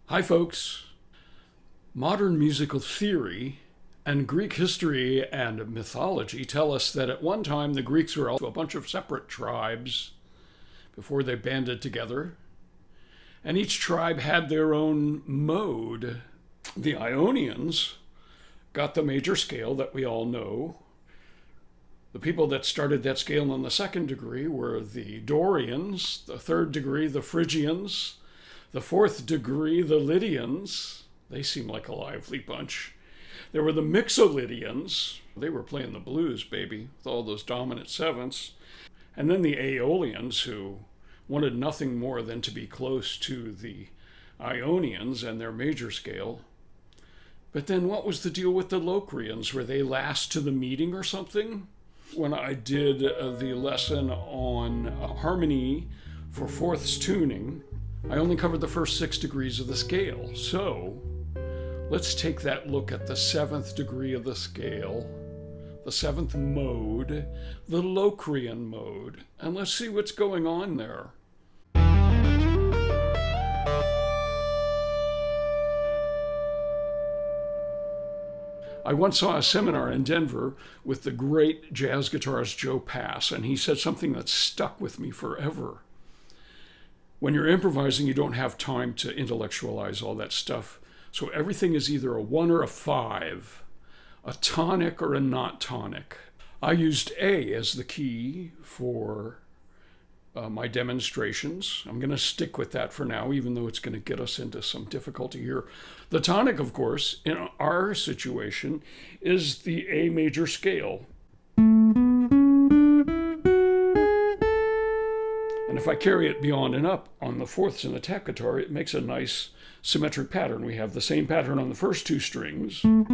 Hi, folks. Modern musical theory and Greek history and mythology tell us that at one time the Greeks were also a bunch of separate tribes before they banded together, and each tribe had their own mode. The Ionians got the major scale that we all know. The people that started that scale in the second degree were the Dorians, the third degree, the Phrygians, the fourth degree, the Lydians. They seem like a lively bunch. There were the Mixolydians. They were playing the blues, baby, with all those dominant sevenths. And then the Aeolians, who wanted nothing more than to be close to the Ionians and their major scale. But then what was the deal with the Locrians? Were they last to the meeting or something? When I did the lesson on harmony for fourths tuning, I only covered the first 6 degrees of the scale. So let's take that look at the 7th degree of the scale, the 7th mode, the Locrian mode, and let's see what's going on there. I once saw a seminar in Denver with the great jazz guitarist Joe Pass, and he said something that stuck with me forever. When you're improvising, you don't have time to intellectualize all that stuff. So everything is either a 1 or a 5, a tonic or a not tonic. I used A as the key for my demonstrations. I'm going to stick with that for now, even though it's going to get us into some difficulty here. The tonic, of course, in our situation, is the A major scale. And if I carry it beyond and up on the fourths in the tap guitar, it makes a nice symmetric pattern. We have the same pattern on the first 2 strings, and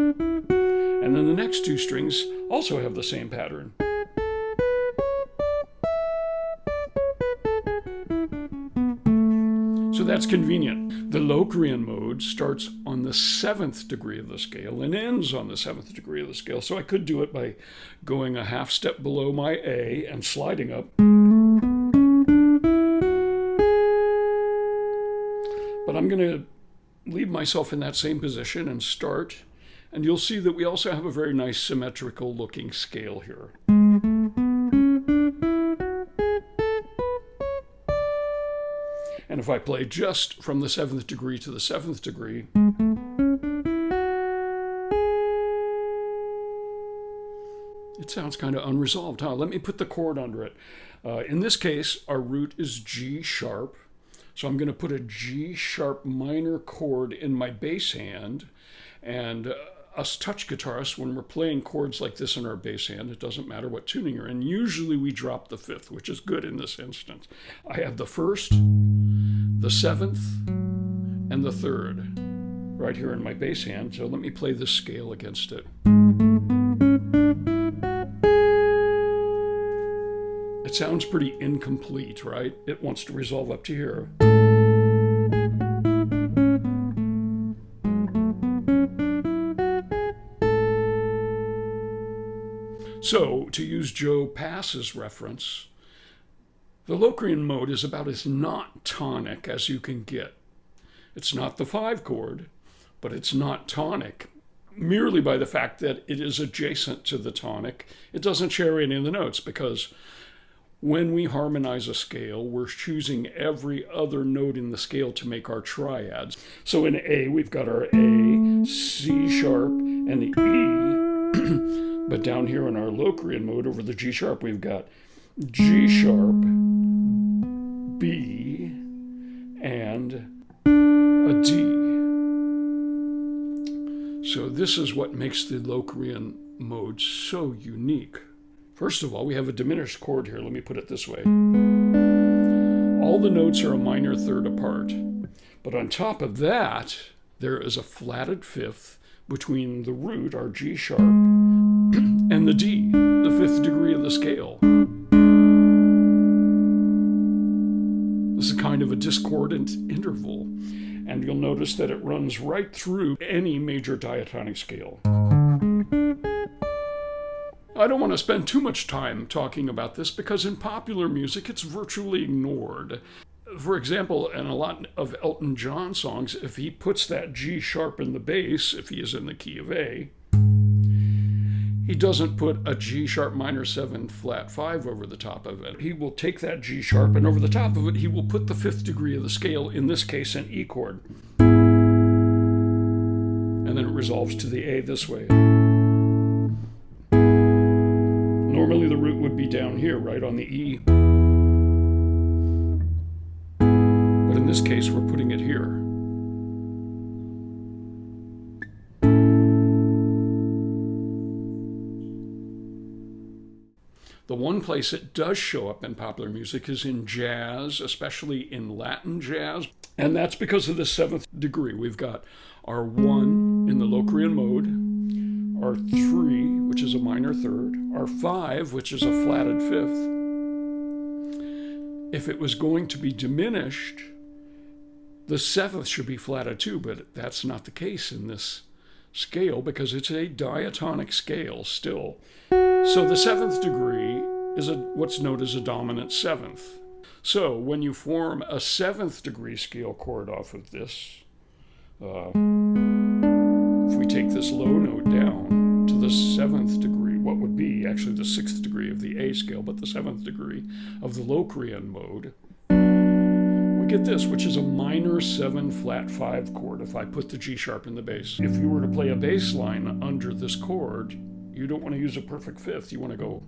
then the next 2 strings also have the same pattern. So that's convenient. The Locrian mode starts on the 7th degree of the scale and ends on the 7th degree of the scale. So I could do it by going a half step below my A and sliding up. But I'm going to leave myself in that same position and start. And you'll see that we also have a very nice symmetrical looking scale here. And if I play just from the 7th degree to the 7th degree, it sounds kind of unresolved, huh? Let me put the chord under it. In this case, our root is G sharp. So I'm going to put a G sharp minor chord in my bass hand. And us touch guitarists, when we're playing chords like this in our bass hand, it doesn't matter what tuning you're in. Usually we drop the 5th, which is good in this instance. I have the 1st, the 7th, and the 3rd right here in my bass hand. So let me play this scale against it. It sounds pretty incomplete, right? It wants to resolve up to here. So, to use Joe Pass's reference, the Locrian mode is about as not tonic as you can get. It's not the 5 chord, but it's not tonic merely by the fact that it is adjacent to the tonic. It doesn't share any of the notes because when we harmonize a scale, we're choosing every other note in the scale to make our triads. So in A, we've got our A, C sharp, and the E. But down here in our Locrian mode over the G sharp, we've got G sharp, B, and a D. So this is what makes the Locrian mode so unique. First of all, we have a diminished chord here. Let me put it this way. All the notes are a minor third apart. But on top of that, there is a flatted 5th between the root, our G sharp, and the D, the 5th degree of the scale. This is kind of a discordant interval. And you'll notice that it runs right through any major diatonic scale. I don't want to spend too much time talking about this because in popular music it's virtually ignored. For example, in a lot of Elton John songs, if he puts that G sharp in the bass, if he is in the key of A, he doesn't put a G sharp minor 7 flat 5 over the top of it. He will take that G sharp, and over the top of it, he will put the 5th degree of the scale, in this case, an E chord. And then it resolves to the A this way. Normally the root would be down here, right on the E. But in this case, we're putting it here. The one place it does show up in popular music is in jazz, especially in Latin jazz. And that's because of the 7th degree. We've got our 1 in the Locrian mode, our 3, which is a minor 3rd, our 5, which is a flatted 5th. If it was going to be diminished, the 7th should be flatted too, but that's not the case in this scale because it's a diatonic scale still. So the 7th degree is what's known as a dominant 7th. So when you form a 7th degree scale chord off of this, if we take this low note down to the 7th degree, what would be actually the 6th degree of the A scale, but the 7th degree of the Locrian mode, we get this, which is a minor 7 flat 5 chord if I put the G sharp in the bass. If you were to play a bass line under this chord, you don't want to use a perfect 5th. You want to go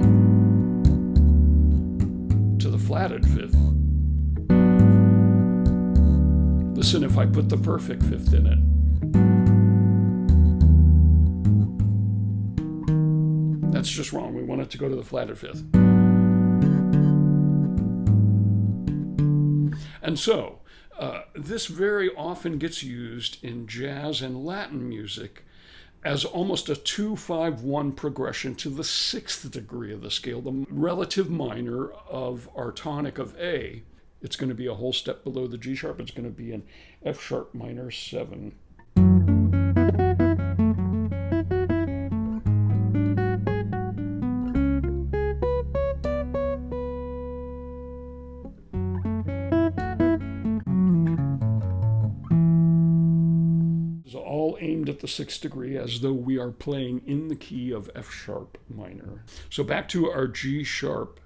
to the flatted 5th. Listen if I put the perfect 5th in it. That's just wrong. We want it to go to the flatted 5th. And so, this very often gets used in jazz and Latin music as almost a 2-5-1 progression to the 6th degree of the scale, the relative minor of our tonic of A. It's going to be a whole step below the G sharp. It's going to be an F sharp minor 7. All aimed at the 6th degree as though we are playing in the key of F sharp minor. So back to our G sharp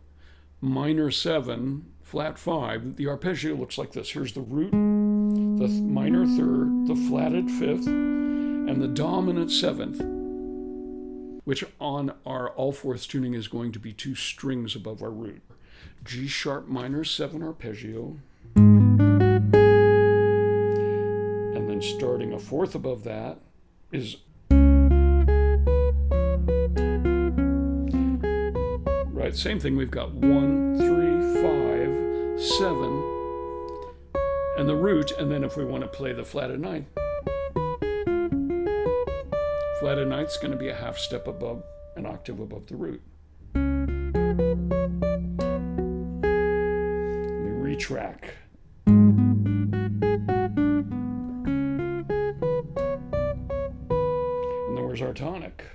minor 7 flat 5, the arpeggio looks like this. Here's the root, the minor 3rd, the flatted 5th, and the dominant 7th, which on our all fourths tuning is going to be 2 strings above our root. G sharp minor 7 arpeggio, starting a 4th above that is right, same thing. We've got 1, 3, 5, 7 and the root, and then if we want to play the flatted 9th, flatted 9th is going to be a half step above, an octave above the root. Let me retrack. Where's our tonic?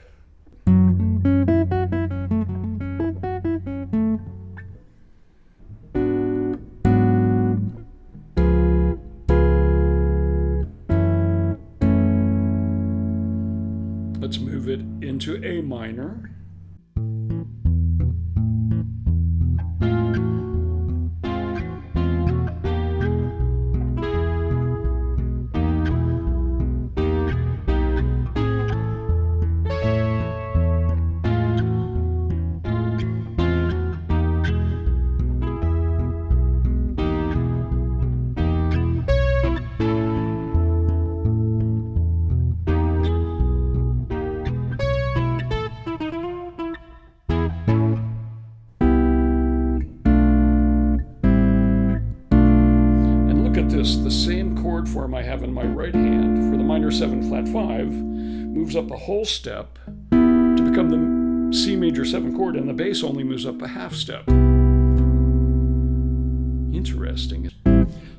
Let's move it into A minor. The same chord form I have in my right hand for the minor 7 flat 5 moves up a whole step to become the C major 7 chord, and the bass only moves up a half step. Interesting.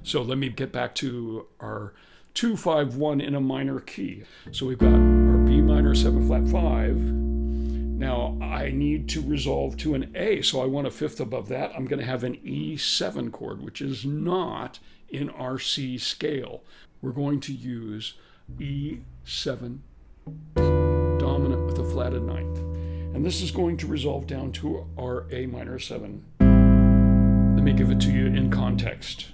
So let me get back to our 2-5-1 in a minor key. So we've got our B minor 7 flat 5, Now I need to resolve to an A, so I want a fifth above that. I'm going to have an E7 chord, which is not in our C scale. We're going to use E7 dominant with a flatted ninth. And this is going to resolve down to our A minor 7. Let me give it to you in context.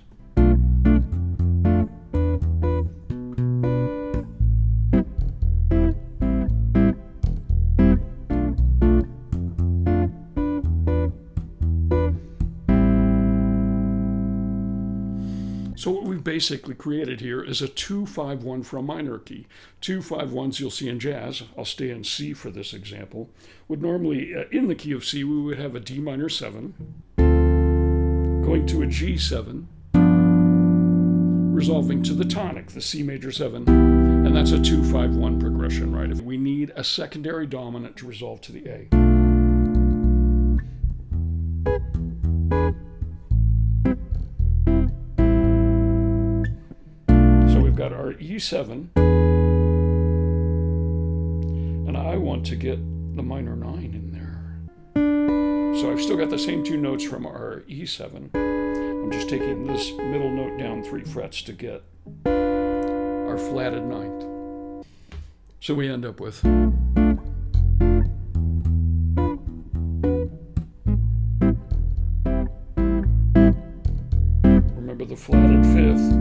So what we've basically created here is a 2-5-1 for a minor key. 2-5-1s you'll see in jazz, I'll stay in C for this example, would normally, in the key of C, we would have a D minor 7, going to a G7, resolving to the tonic, the C major 7, and that's a 2-5-1 progression, right? If we need a secondary dominant to resolve to the A. Got our E7, and I want to get the minor 9 in there. So I've still got the same two notes from our E7. I'm just taking this middle note down 3 frets to get our flatted ninth. So we end up with remember the flatted fifth.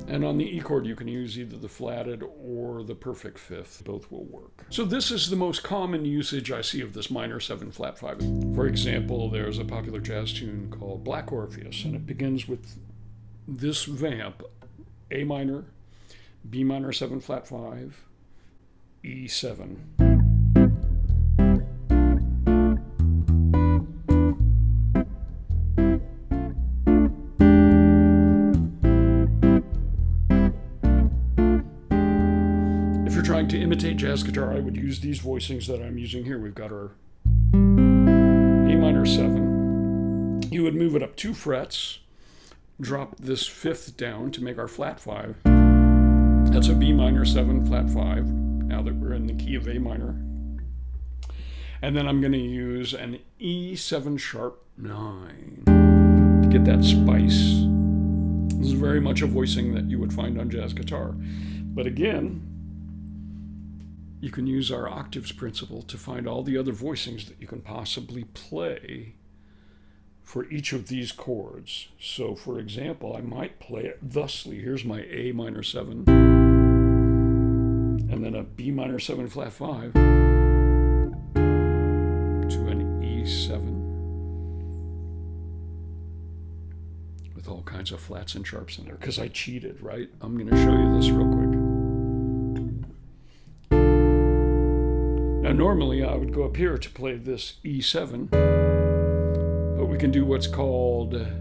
And on the E chord, you can use either the flatted or the perfect fifth. Both will work. So this is the most common usage I see of this minor 7 flat 5. For example, there's a popular jazz tune called Black Orpheus, and it begins with this vamp, A minor, B minor 7 flat 5, E7. Trying to imitate jazz guitar, I would use these voicings that I'm using here. We've got our A minor 7. You would move it up 2 frets, drop this fifth down to make our flat 5. That's a B minor 7 flat 5, now that we're in the key of A minor. And then I'm going to use an E7 sharp 9 to get that spice. This is very much a voicing that you would find on jazz guitar. But again, you can use our octaves principle to find all the other voicings that you can possibly play for each of these chords. So for example, I might play it thusly. Here's my A minor 7, and then a B minor 7 flat 5 to an E7 with all kinds of flats and sharps in there, because I cheated, right? I'm going to show you this real quick. Now normally I would go up here to play this E7, but we can do what's called a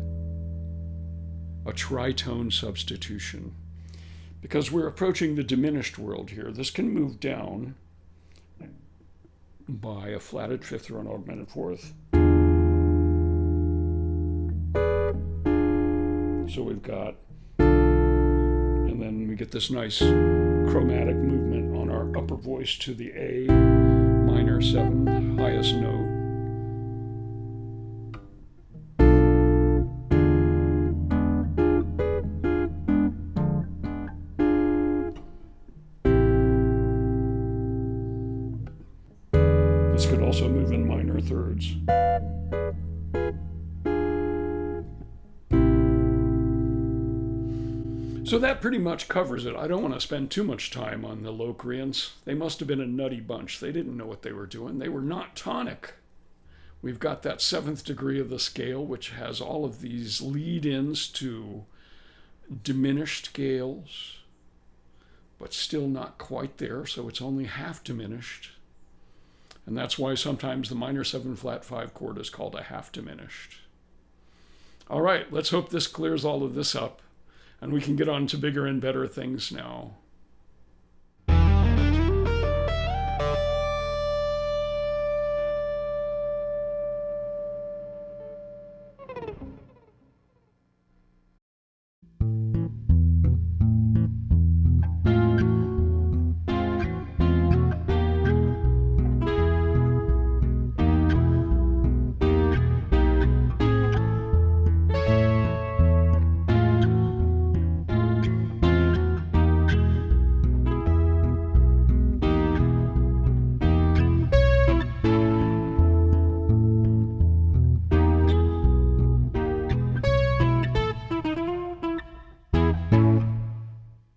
tritone substitution. Because we're approaching the diminished world here, this can move down by a flatted fifth or an augmented fourth. So we've got, and then we get this nice chromatic movement on our upper voice to the A minor 7, highest note. This could also move in minor thirds. So that pretty much covers it. I don't want to spend too much time on the Locrians. They must have been a nutty bunch. They didn't know what they were doing. They were not tonic. We've got that 7th degree of the scale, which has all of these lead-ins to diminished scales, but still not quite there, so it's only half diminished. And that's why sometimes the minor 7 flat 5 chord is called a half diminished. All right, let's hope this clears all of this up, and we can get on to bigger and better things now.